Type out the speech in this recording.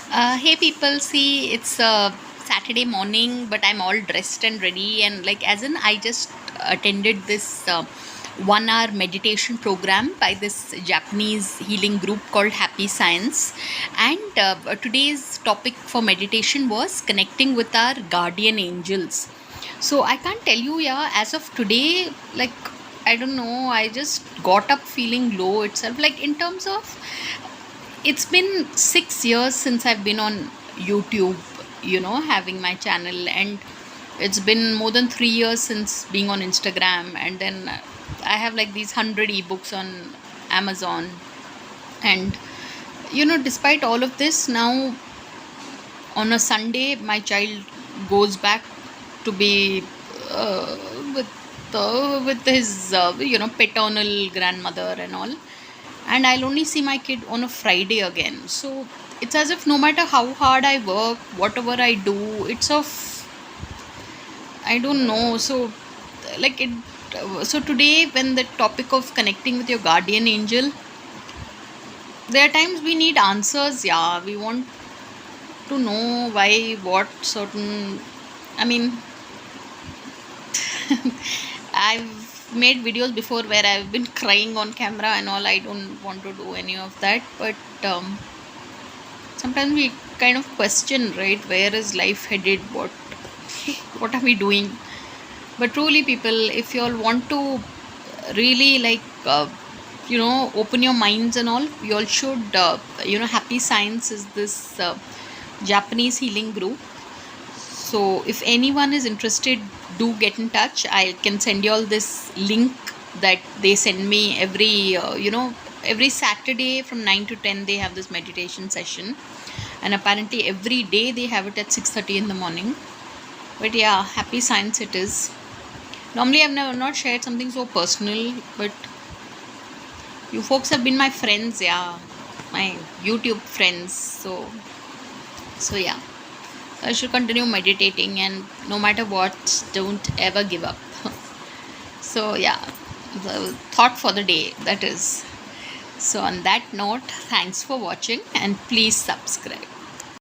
Hey people, see it's Saturday morning, but I'm all dressed and ready, and like as in I just attended this 1 hour meditation program by this Japanese healing group called Happy Science, and today's topic for meditation was connecting with our guardian angels. So I can't tell you, yeah, as of today, like I don't know, I just got up feeling low itself, like in terms of it's been 6 years since I've been on YouTube, having my channel, and it's been more than 3 years since being on Instagram, and then I have like these 100 ebooks on Amazon, and despite all of this, now on a Sunday, my child goes back to be uh, with with his paternal grandmother and all, and I'll only see my kid on a Friday again. So it's as if no matter how hard I work, whatever I do, it's of I don't know. So like it. So today, when the topic of connecting with your guardian angel, there are times we need answers. Yeah, we want to know why, what certain. I mean, I've made videos before where I've been crying on camera and all. I don't want to do any of that, but sometimes we kind of question, right? Where is life headed? What are we doing? But truly, people, if you all want to really open your minds and all, you all should. Happy Science is this Japanese healing group. So if anyone is interested, do get in touch. I can send you all this link that they send me every Saturday from 9 to 10 they have this meditation session, and apparently every day they have it at 6:30 in the morning. But yeah, Happy Science it is. Normally I've never not shared something so personal, but you folks have been my friends, yeah, my YouTube friends. So yeah, I should continue meditating, and no matter what, don't ever give up. So yeah, the thought for the day, that is. So on that note, thanks for watching, and please subscribe.